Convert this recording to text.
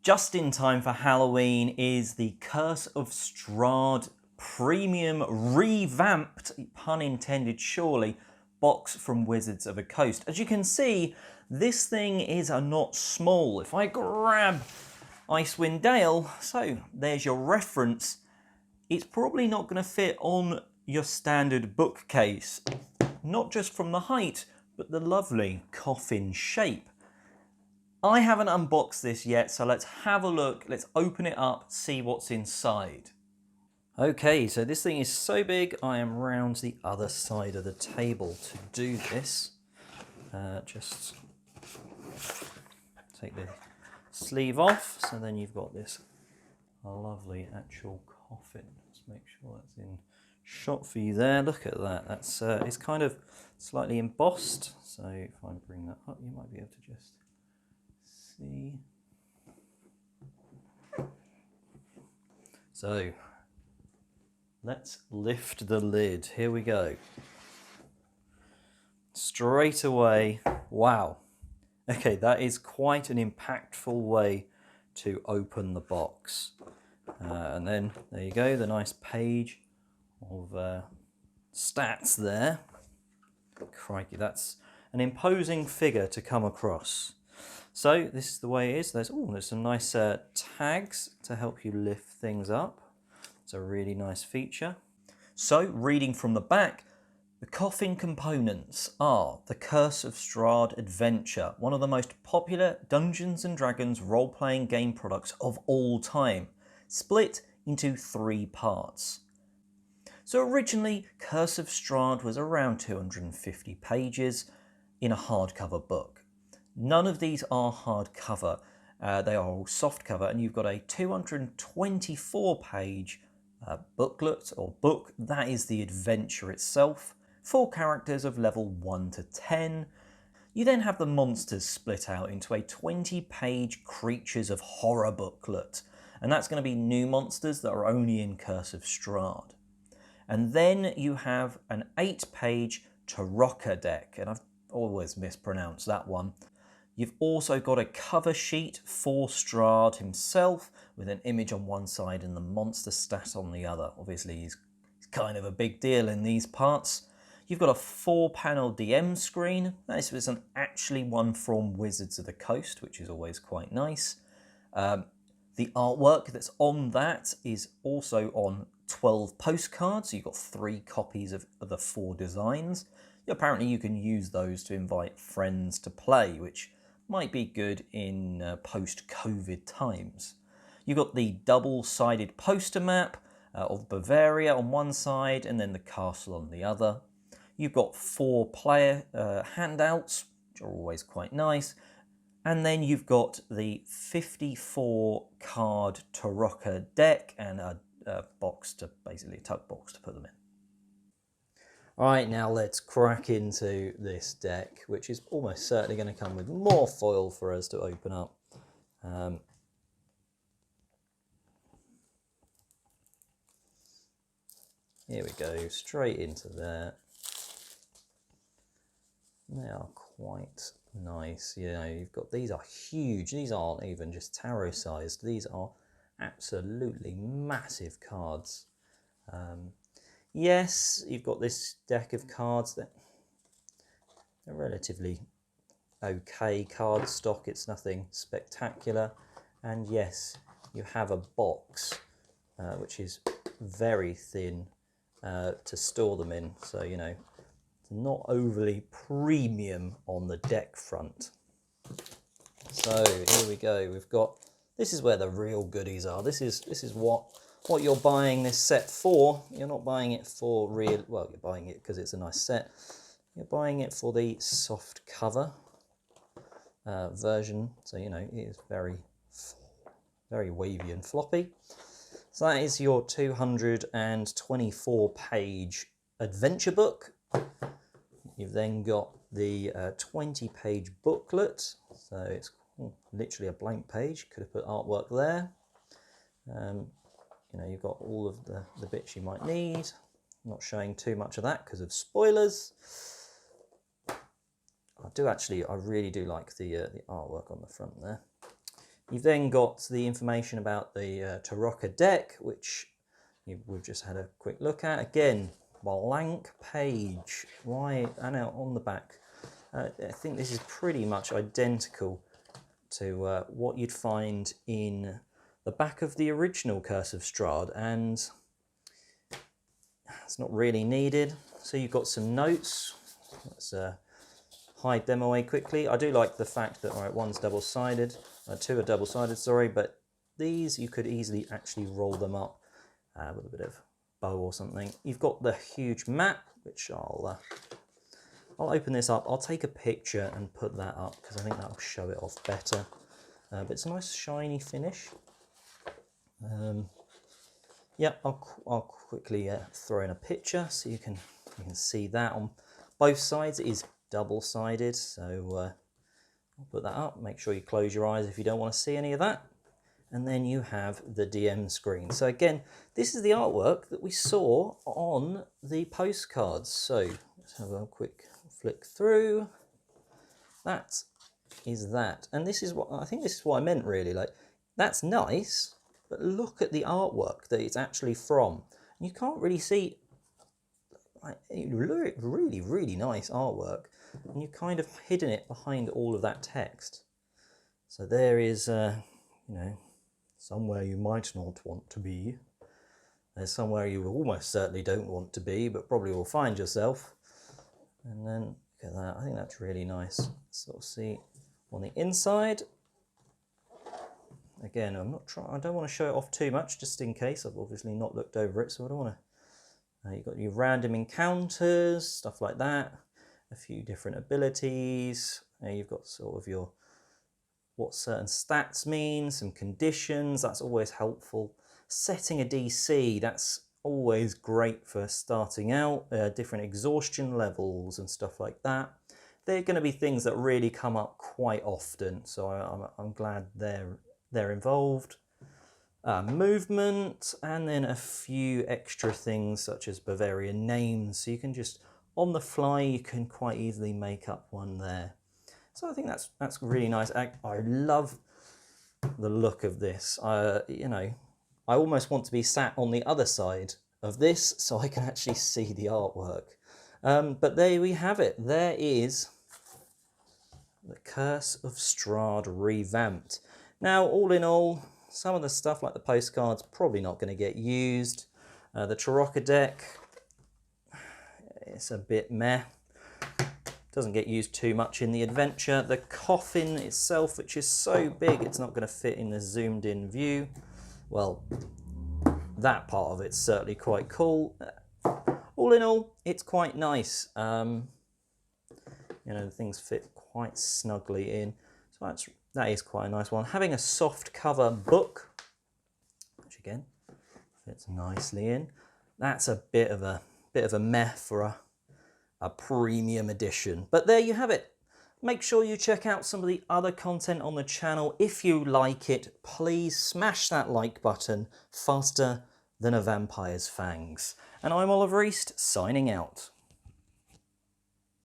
Just in time for Halloween is the Curse of Strahd Premium Revamped, pun intended surely, box from Wizards of the Coast. As you can see, this thing is not small. If I grab Icewind Dale, so there's your reference, it's probably not going to fit on your standard bookcase. Not just from the height, but the lovely coffin shape. I haven't unboxed this yet, so let's have a look. Let's open it up, see what's inside. Okay, so this thing is so big, I am round the other side of the table to do this. Just take the sleeve off, so then you've got this lovely actual coffin. Let's make sure that's in shot for you there. Look at that. That's it's kind of slightly embossed. So if I bring that up, you might be able to just see. So let's lift the lid. Here we go. Straight away, wow. Okay, that is quite an impactful way to open the box. And then there you go, the nice page of stats there. Crikey, that's an imposing figure to come across. So this is the way it is. There's some nice tags to help you lift things up. It's a really nice feature. So reading from the back, the coffin components are the Curse of Strahd Adventure, one of the most popular Dungeons & Dragons role-playing game products of all time, split into 3 parts. So originally, Curse of Strahd was around 250 pages in a hardcover book. None of these are hardcover, they are all softcover, and you've got a 224-page booklet or book. That is the adventure itself. 4 characters of level 1 to 10. You then have the monsters split out into a 20-page Creatures of Horror booklet, and that's going to be new monsters that are only in Curse of Strahd. And then you have an 8-page Tarokka deck, and I've always mispronounced that one. You've also got a cover sheet for Strahd himself with an image on one side and the monster stat on the other. Obviously he's kind of a big deal in these parts. You've got a 4-panel DM screen. This was actually one from Wizards of the Coast, which is always quite nice. The artwork that's on that is also on 12 postcards. You've got 3 copies of the 4 designs. Apparently you can use those to invite friends to play, which might be good in post-COVID times. You've got the double-sided poster map of Bavaria on one side and then the castle on the other. You've got 4 player handouts, which are always quite nice. And then you've got the 54 card Tarokka deck and a box to, basically a tug box to put them in. All right, now let's crack into this deck, which is almost certainly going to come with more foil for us to open up. Here we go, straight into there. They are quite nice. You know, you've got, these are huge. These aren't even just tarot sized. These are absolutely massive cards. Yes, you've got this deck of cards that are relatively okay card stock. It's nothing spectacular. And yes, you have a box, which is very thin to store them in. So, you know, it's not overly premium on the deck front. So here we go. We've got, this is where the real goodies are. This is what you're buying this set for. You're not buying it for real, well, you're buying it because it's a nice set. You're buying it for the soft cover version. So, you know, it is very wavy and floppy. So that is your 224 page adventure book. You've then got the 20-page booklet. So it's literally a blank page. Could have put artwork there. You know, you've got all of the bits you might need. I'm not showing too much of that because of spoilers. I really do like the artwork on the front there. You've then got the information about the Tarokka deck, which we've just had a quick look at. Again, blank page. Why? And out on the back. I think this is pretty much identical to what you'd find in the back of the original Curse of Strahd, and it's not really needed. So you've got some notes. Let's hide them away quickly. I do like the fact that, all right, one's double-sided, two are double-sided, sorry, but these you could easily actually roll them up with a bit of bow or something. You've got the huge map, which I'll open this up. I'll take a picture and put that up because I think that'll show it off better. But it's a nice shiny finish. Yeah, I'll quickly throw in a picture so you can see that on both sides. It is double-sided, so I'll put that up. Make sure you close your eyes if you don't want to see any of that. And then you have the DM screen. So again, this is the artwork that we saw on the postcards. So let's have a quick flick through. That is that. And this is what I think this is what I meant really. Like, that's nice, but look at the artwork that it's actually from. And you can't really see, like, really, really nice artwork. And you've kind of hidden it behind all of that text. So there is, you know, somewhere you might not want to be. There's somewhere you almost certainly don't want to be, but probably will find yourself. And then look at that. I think that's really nice. Sort of see on the inside. Again, I don't want to show it off too much, just in case. I've obviously not looked over it, so I don't want to. You've got your random encounters, stuff like that. A few different abilities. You've got sort of your what certain stats mean, some conditions, that's always helpful. Setting a DC, that's always great for starting out, different exhaustion levels and stuff like that. They're going to be things that really come up quite often, so I'm glad they're involved. Movement, and then a few extra things such as Bavarian names, so you can just, on the fly, you can quite easily make up one there. So I think that's really nice. I love the look of this. You know, I almost want to be sat on the other side of this so I can actually see the artwork. But there we have it. There is the Curse of Strahd Revamped. Now, all in all, some of the stuff like the postcards probably not going to get used. The Tarokka deck, it's a bit meh. Doesn't get used too much in the adventure. The coffin itself, which is so big, it's not going to fit in the zoomed in view. Well, that part of it's certainly quite cool. All in all, it's quite nice. You know, things fit quite snugly in. So that is quite a nice one. Having a soft cover book, which again fits nicely in. That's a bit of a meh for a premium edition. But there you have it. Make sure you check out some of the other content on the channel. If you like it, please smash that like button faster than a vampire's fangs. And I'm Oliver East, signing out.